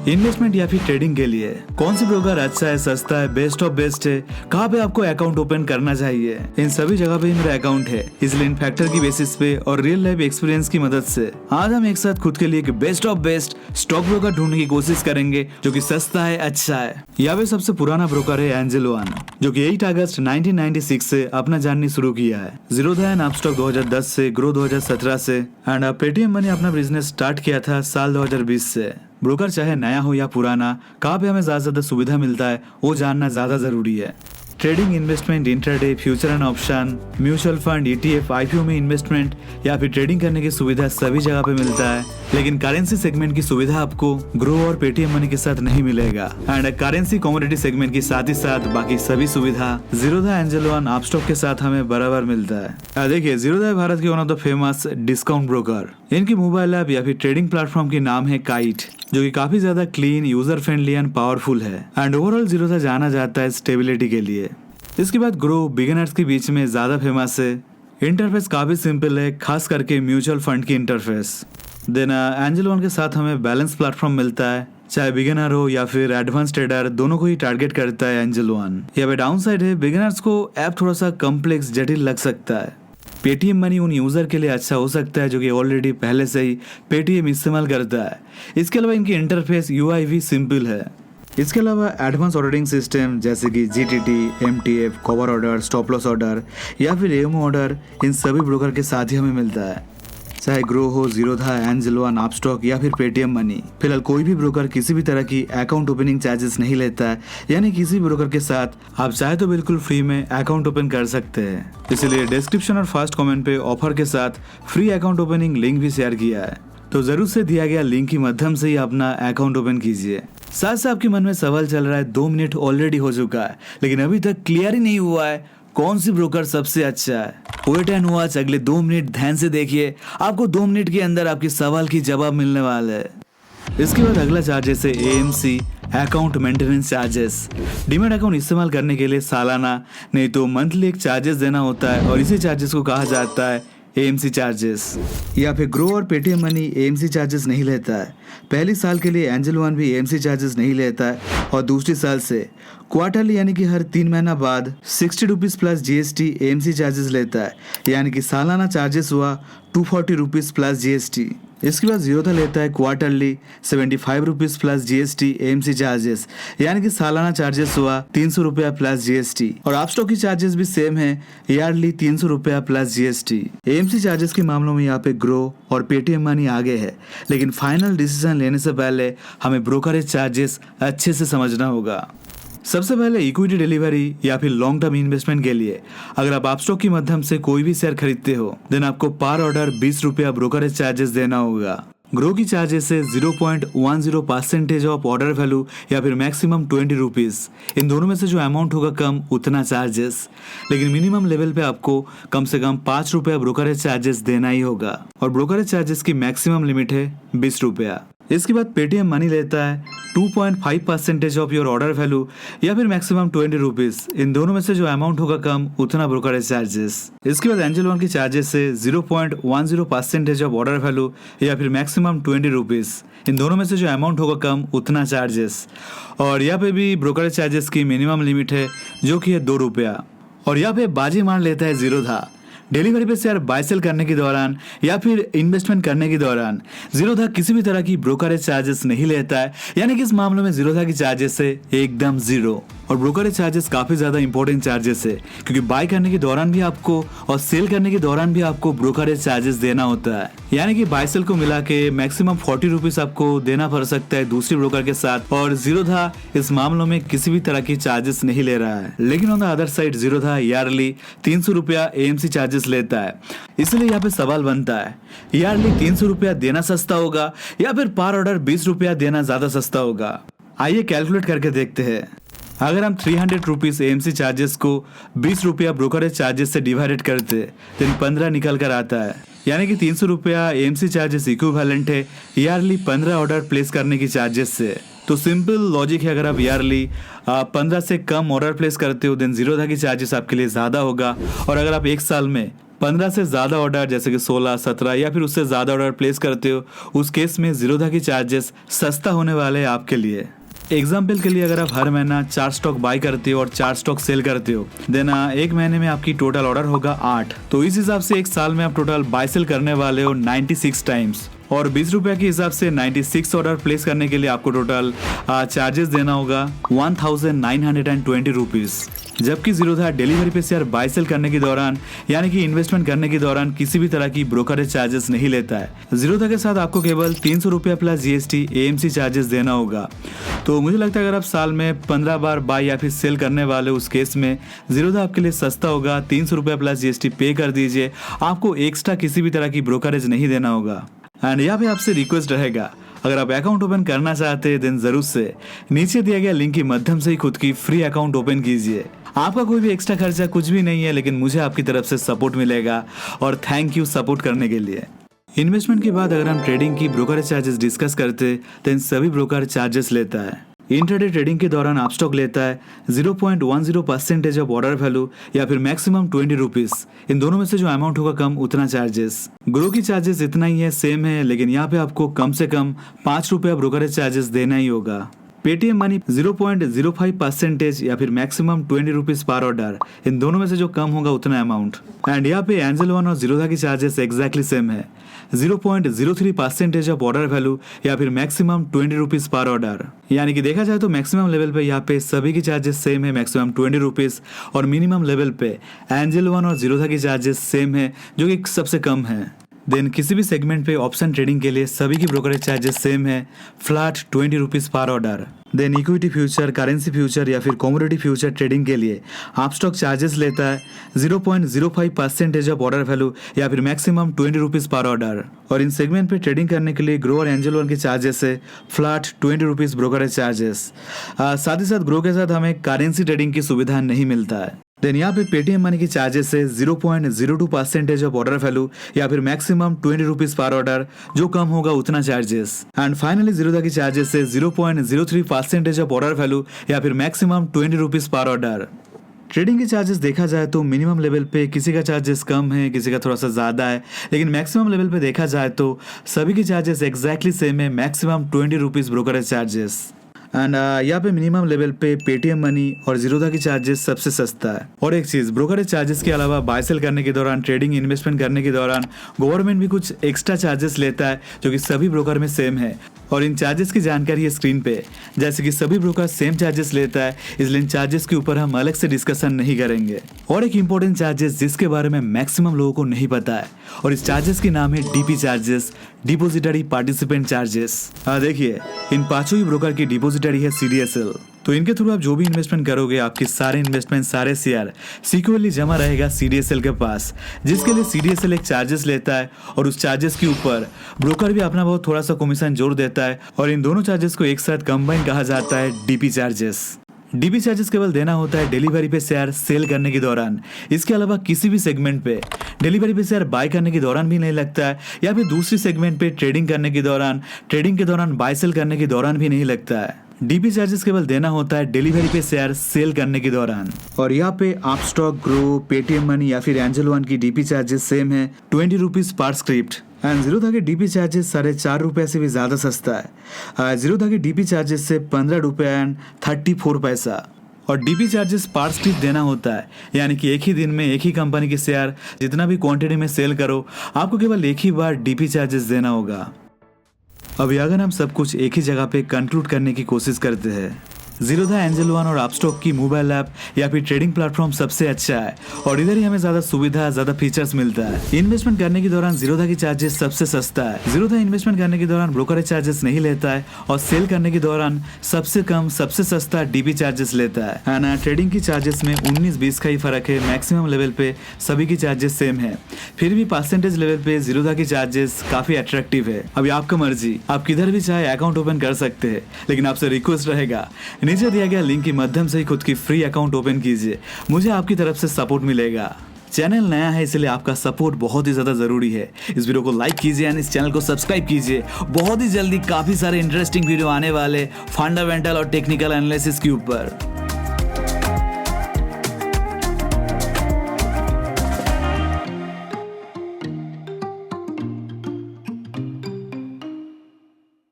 Investment या फिर trading के लिए कौन सी ब्रोकर अच्छा है, सस्ता है, बेस्ट ऑफ बेस्ट है, कहाँ पे आपको अकाउंट ओपन करना चाहिए, इन सभी जगह पे मेरा अकाउंट है। इसलिए इन फैक्टर की बेसिस पे और रियल लाइफ एक्सपीरियंस की मदद से आज हम एक साथ खुद के लिए best of best stock broker ढूंढने की कोशिश करेंगे जो कि सस्ता है, अच्छा है। यहाँ पे सबसे पुराना ब्रोकर है एंजल वन, जो कि 8 अगस्त 1996 से अपना जर्नी शुरू किया है। जीरोधा एंड अपस्टॉक 2010 से, ग्रो 2017 से एंड पेटीएम मनी अपना बिजनेस स्टार्ट किया था साल 2020 से। ब्रोकर चाहे नया हो या पुराना, कहाँ पे हमें ज्यादा सुविधा मिलता है वो जानना ज्यादा जरूरी है। Trading, investment, intraday, future and option, mutual fund, ETF, IPO में इन्वेस्टमेंट या फिर ट्रेडिंग करने की सुविधा सभी जगह पे मिलता है। लेकिन करेंसी सेगमेंट की सुविधा आपको ग्रो और पेटीएम मनी के साथ नहीं मिलेगा। एंड करेंसी कमोडिटी सेगमेंट की साथ ही साथ बाकी सभी सुविधा जीरोधा, एंजल वन, अपस्टॉक के साथ हमें बराबर मिलता है। देखिए, जीरोधा भारत की one of the famous discount broker. इनकी मोबाइल ऐप या फिर ट्रेडिंग प्लेटफॉर्म की नाम है काइट, जो कि काफी ज्यादा clean, user friendly and powerful है। एंड ओवरऑल जीरोधा जाना जाता है स्टेबिलिटी के लिए। इसके बाद ग्रो बिगिनर्स के बीच में ज्यादा फेमस है। इंटरफेस काफी सिंपल है, खास करके म्यूचुअल फंड की इंटरफेस। देन एंजल वन के साथ हमें बैलेंस प्लेटफॉर्म मिलता है, चाहे बिगिनर हो या फिर एडवांस ट्रेडर, दोनों को ही टारगेट करता है एंजल वन। यहाँ पे डाउन साइड है, बिगिनर्स को ऐप थोड़ा सा कॉम्प्लेक्स, जटिल लग सकता है। पेटीएम मनी उन यूजर के लिए अच्छा हो सकता है जो कि ऑलरेडी पहले से ही पेटीएम इस्तेमाल करता है। इसके अलावा इनकी इंटरफेस यूआई भी सिंपल है। इसके अलावा एडवांस ऑर्डरिंग सिस्टम जैसे कि GTT, MTF, cover order, stop loss order या फिर एमओ ऑर्डर, इन सभी ब्रोकर के साथ ही हमें मिलता है। चाहे ग्रो हो, जीरोधा, एंजल वन, अपस्टॉक या फिर पेटीएम मनी, फिलहाल कोई भी ब्रोकर किसी भी तरह की अकाउंट ओपनिंग चार्जेस नहीं लेता है। यानी किसी ब्रोकर के साथ आप चाहे तो बिल्कुल फ्री में अकाउंट ओपन कर सकते हैं। इसलिए डिस्क्रिप्शन और फर्स्ट कमेंट पे ऑफर के साथ फ्री अकाउंट ओपनिंग लिंक भी शेयर किया है, तो जरूर से दिया गया लिंक की माध्यम से ही अपना अकाउंट ओपन कीजिए। साथ साथ आपके मन में सवाल चल रहा है, 2 मिनट ऑलरेडी हो चुका है लेकिन अभी तक क्लियर ही नहीं हुआ है कौन सी ब्रोकर सबसे अच्छा है। वेट एंड वॉच, अगले 2 मिनट ध्यान से देखिए, आपको 2 मिनट के अंदर आपके सवाल की जवाब मिलने वाला है। इसके बाद अगला चार्जेस है AMC, account maintenance charges. Demat account इस्तेमाल करने के लिए सालाना नहीं तो मंथली एक चार्जेस देना होता है और इसी चार्जेस को कहा जाता है एएमसी चार्जेस। या फिर ग्रो और पेटीएम मनी एएमसी चार्जेस नहीं लेता है। पहली साल के लिए एंजल वन भी एएमसी चार्जेस नहीं लेता है और दूसरी साल से क्वार्टरली यानी कि हर 3 महीना बाद 60 rupees plus GST AMC charges लेता है। यानी कि सालाना चार्जेस हुआ 240 रुपीज प्लस जीएसटी। इसके बाद जीरोधा लेता है quarterly 75 rupees plus GST AMC charges, यानी कि सालाना चार्जेस हुआ 300 रुपया प्लस जीएसटी। और अपस्टॉक की चार्जेस भी सेम है, ईयरली 300 रुपया प्लस जीएसटी। एएमसी चार्जेस के मामलों में यहाँ पे ग्रो और पेटीएम मनी आगे है, लेकिन फाइनल डिसीजन लेने से पहले हमें ब्रोकरेज चार्जेस अच्छे से समझना होगा। सबसे पहले इक्विटी डिलीवरी या फिर लॉन्ग टर्म इन्वेस्टमेंट के लिए अगर आप अपस्टॉक की माध्यम से कोई भी शेयर खरीदते हो देन आपको पर ऑर्डर 20 रुपया ब्रोकरेज चार्जेस देना होगा। ग्रो की चार्जेस है 0.10% ऑफ ऑर्डर वैल्यू या फिर मैक्सिमम 20 रुपीज। इन दोनों में से जो अमाउंट होगा कम उतना चार्जेस, लेकिन मिनिमम लेवल पे आपको कम से कम 5 रुपया ब्रोकरेज चार्जेस देना ही होगा और ब्रोकरेज चार्जेस की मैक्सिमम लिमिट है 20 रुपया। इसके बाद पेटीएम मनी लेता है 2.5% ऑफ योर ऑर्डर वैल्यू या फिर मैक्सिमम 20 रुपीज। इन दोनों में से जो अमाउंट होगा कम उतना ब्रोकरेज चार्जेस। इसके बाद एंजल वन की चार्जेस है 0.10% ऑफ ऑर्डर वैल्यू या फिर मैक्सिमम 20 रुपीज। इन दोनों में से जो अमाउंट होगा कम उतना चार्जेस। और यहाँ पे भी ब्रोकरेज चार्जेस की मिनिमम लिमिट है जो कि है 2 रुपया। और यहाँ पे बाजी मार लेता है जीरोधा। डिलीवरी पे शेयर बाय सेल करने के दौरान या फिर इन्वेस्टमेंट करने के दौरान जीरोधा किसी भी तरह की ब्रोकरेज चार्जेस नहीं लेता है। यानी कि इस मामले में जीरोधा की चार्जेस है एकदम 0। और ब्रोकरेज चार्जेस काफी ज्यादा इंपॉर्टेंट चार्जेस है, क्योंकि बाय करने के दौरान भी आपको और सेल करने के दौरान भी आपको ब्रोकरेज चार्जेस देना होता है। यानी कि बाय सेल को मिला के मैक्सिमम 40 रुपीज आपको देना पड़ सकता है दूसरी ब्रोकर के साथ। और जीरोधा इस मामलों में किसी भी तरह की चार्जेस नहीं ले रहा है। लेकिन on the other side Zerodha yearly 300 रुपया एएमसी चार्जेस लेता है। इसलिए यहाँ पे सवाल बनता है, ईयरली 300 रुपया देना सस्ता होगा या फिर पर ऑर्डर 20 रुपया देना ज्यादा सस्ता होगा? आइए कैलकुलेट करके देखते हैं। अगर हम 300 रुपीज एएमसी चार्जेस को 20 रुपया ब्रोकरेज चार्जेस से डिवाइडेड करते देन 15 निकल कर आता है। यानी कि 300 रुपया एएमसी चार्जेस इक्विवेलेंट है ईयरली 15 ऑर्डर प्लेस करने की चार्जेस से। तो सिंपल लॉजिक है, अगर आप ईयरली 15 से कम ऑर्डर प्लेस करते हो देन जीरोधा की चार्जेस आपके लिए ज़्यादा होगा। और अगर आप एक साल में 15 से ज्यादा ऑर्डर जैसे कि 16, 17 या फिर उससे ज्यादा ऑर्डर प्लेस करते हो, उस केस में जीरोधा की चार्जेस सस्ता होने वाले हैं आपके लिए। एग्जाम्पल के लिए अगर आप हर महीना 4 स्टॉक बाई करते हो और 4 स्टॉक सेल करते हो, देन एक महीने में आपकी टोटल ऑर्डर होगा 8। तो इस हिसाब से एक साल में आप टोटल बाई सेल करने वाले हो 96 टाइम्स, और 20 रुपए के हिसाब से 96 ऑर्डर प्लेस करने के लिए आपको टोटल चार्जेस देना होगा 1920 रुपीज। जबकि जीरोधा डिलीवरी पे शेयर बाय सेल करने के दौरान यानी कि इन्वेस्टमेंट करने के दौरान किसी भी तरह की ब्रोकरेज चार्जेस नहीं लेता है। जीरोधा के साथ आपको केवल 300 रुपया प्लस जीएसटी एएमसी चार्जेस देना होगा। तो मुझे लगता है अगर आप साल में 15 बार बाय या फिर सेल करने वाले उस केस में जीरोधा आपके लिए सस्ता होगा। 300 रुपया प्लस जीएसटी पे कर दीजिए, आपको एक्स्ट्रा किसी भी तरह की ब्रोकरेज नहीं देना होगा। एंड यहाँ पे आपसे रिक्वेस्ट रहेगा, अगर आप अकाउंट ओपन करना चाहते हैं देन जरूर से नीचे दिया गया लिंक के माध्यम से ही खुद की फ्री अकाउंट ओपन कीजिए। आपका कोई भी एक्स्ट्रा खर्चा कुछ भी नहीं है, लेकिन मुझे आपकी तरफ से सपोर्ट मिलेगा और थैंक यू सपोर्ट करने के लिए। इन्वेस्टमेंट के बाद अगर हम ट्रेडिंग की ब्रोकरेज चार्जेस डिस्कस करते तो इन सभी ब्रोकर चार्जेस लेता है। इंट्राडे ट्रेडिंग के दौरान आप स्टॉक लेता है 0.10% ऑफ ऑर्डर वैल्यू या फिर मैक्सिमम 20 रुपीज। इन दोनों में से जो अमाउंट होगा कम उतना चार्जेस। ग्रो की चार्जेस इतना ही है, सेम है, लेकिन यहाँ पे आपको कम से कम 5 रुपया ब्रोकरेज चार्जेस देना ही होगा। पेटीएम मनी 0.05% या फिर मैक्सिमम 20 रुपीज पर ऑर्डर। इन दोनों में से जो कम होगा उतना अमाउंट। एंड यहाँ पे एंजल वन और जीरोधा की चार्जेस एग्जैक्टली सेम है, 0.03% ऑफ ऑर्डर वैल्यू या फिर मैक्सिमम 20 रुपीज पर ऑर्डर। यानी कि देखा जाए तो मैक्सिमम लेवल पे यहाँ पे सभी की चार्जेस सेम है, मैक्सिमम 20 रुपीज, और मिनिमम लेवल पे एंजल वन और जीरोधा की चार्जेस सेम है जो कि सबसे कम है। देन किसी भी सेगमेंट पे ऑप्शन ट्रेडिंग के लिए सभी की ब्रोकरेज चार्जेस सेम है, flat 20 rupees per order. Then equity future, currency future या फिर कमोडिटी फ्यूचर ट्रेडिंग के लिए आप स्टॉक चार्जेस लेता है 0.05% ऑफ ऑर्डर वैल्यू या फिर मैक्सिमम 20 रुपीज पर ऑर्डर। और इन सेगमेंट पे ट्रेडिंग करने के लिए ग्रो और एंजल वन के चार्जेस है फ्लैट 20 रुपीज ब्रोकरेज चार्जेस। साथ ही साथ ग्रो के साथ हमें करेंसी ट्रेडिंग की सुविधा नहीं मिलता है। देन यहाँ पे पेटीएम मनी की चार्जेस है 0.02% ऑफ ऑर्डर वैल्यू या फिर मैक्सिमम 20 रुपीज पर ऑर्डर, जो कम होगा उतना चार्जेस। एंड फाइनली जीरोधा की चार्जेस है 0.03% ऑफ ऑर्डर वैल्यू या फिर maximum 20 rupees per order. Trading के चार्जेस देखा जाए तो मिनिमम लेवल पे किसी का चार्जेस कम है, किसी का थोड़ा सा ज़्यादा है, लेकिन मैक्सिमम लेवल पे देखा जाए तो सभी की चार्जेस एग्जैक्टली सेम है, maximum 20 rupees brokerage charges. And यहाँ पे मिनिमम लेवल पे पेटीएम मनी और जीरोधा की चार्जेस सबसे सस्ता है। और एक चीज, ब्रोकरेज चार्जेस के अलावा बाय सेल करने के दौरान, ट्रेडिंग इन्वेस्टमेंट करने के दौरान गवर्नमेंट भी कुछ एक्स्ट्रा चार्जेस लेता है जो कि सभी ब्रोकर में सेम है। और इन चार्जेस की जानकारी है स्क्रीन पे। जैसे कि सभी ब्रोकर सेम चार्जेस लेता है, इसलिए इन चार्जेस के ऊपर हम अलग से डिस्कशन नहीं करेंगे। और एक इंपॉर्टेंट चार्जेस जिसके बारे में मैक्सिमम लोगों को नहीं पता है, और इस चार्जेस की नाम है DP charges, depository participant charges. देखिए, इन पांचों ही ब्रोकर की डिपोजिटरी है सीडीएसएल। तो इनके थ्रू आप जो भी इन्वेस्टमेंट करोगे, आपके सारे इन्वेस्टमेंट, सारे शेयर सिक्योरली जमा रहेगा सीडीएसएल के पास, जिसके लिए सीडीएसएल एक चार्जेस लेता है और उस चार्जेस के ऊपर ब्रोकर भी अपना बहुत थोड़ा सा कमीशन जोड़ देता है, और इन दोनों चार्जेस को एक साथ कंबाइन कहा जाता है डीपी चार्जेस। डीपी चार्जेस केवल देना होता है डिलीवरी पे शेयर सेल करने के दौरान। इसके अलावा किसी भी सेगमेंट पे डिलीवरी पे शेयर बाय करने के दौरान भी नहीं लगता है, या फिर दूसरी सेगमेंट पे ट्रेडिंग करने के दौरान, ट्रेडिंग के दौरान बाय सेल करने के दौरान भी नहीं लगता है। डीपी चार्जेस केवल देना होता है डिलीवरी पे शेयर सेल करने के दौरान। और यहाँ पे आप स्टॉक, ग्रो, पेटीएम मनी या फिर एंजल वन की डीपी चार्जेस सेम है, 20 रुपीज पर स्क्रिप्ट। एंड जीरोधा के डीपी चार्जेस 4.5 रुपये से भी ज्यादा सस्ता है। जीरोधा के डीपी चार्जेस से 15 रुपये एंड 34 पैसा। और डीपी चार्जेस पर स्क्रिप्ट देना होता है, यानी कि एक ही दिन में एक ही कंपनी के शेयर जितना भी क्वांटिटी में सेल करो, आपको केवल एक ही बार डीपी चार्जेस देना होगा। अभी अगर हम सब कुछ एक ही जगह पे कंक्लूड करने की कोशिश करते हैं, जीरोधा, एंजल वन और अपस्टॉक की मोबाइल ऐप या फिर ट्रेडिंग प्लेटफॉर्म सबसे अच्छा है, और इधर ही हमें ज्यादा सुविधा, ज्यादा फीचर्स मिलता है। इन्वेस्टमेंट करने के दौरान जीरोधा की चार्जेस सबसे सस्ता है। जीरोधा इन्वेस्टमेंट करने के दौरान ब्रोकरेज चार्जेस नहीं लेता है, और सेल करने के दौरान सबसे कम, सबसे सस्ता डीपी चार्जेस लेता है। एंड ट्रेडिंग की चार्जेस में 19-20 का ही फर्क है। मैक्सिमम लेवल पे सभी की चार्जेस सेम है, फिर भी परसेंटेज लेवल पे जीरोधा की चार्जेस काफी अट्रैक्टिव है। अभी आपका मर्जी, आप किधर भी चाहे अकाउंट ओपन कर सकते हैं, लेकिन आपसे रिक्वेस्ट रहेगा नीचे दिया गया लिंक के माध्यम से ही खुद की फ्री अकाउंट ओपन कीजिए, मुझे आपकी तरफ से सपोर्ट मिलेगा। चैनल नया है इसलिए आपका सपोर्ट बहुत ही ज्यादा जरूरी है। इस वीडियो को लाइक कीजिए एंड इस चैनल को सब्सक्राइब कीजिए। बहुत ही जल्दी काफी सारे इंटरेस्टिंग वीडियो आने वाले फंडामेंटल और टेक्निकल एनालिसिस के ऊपर।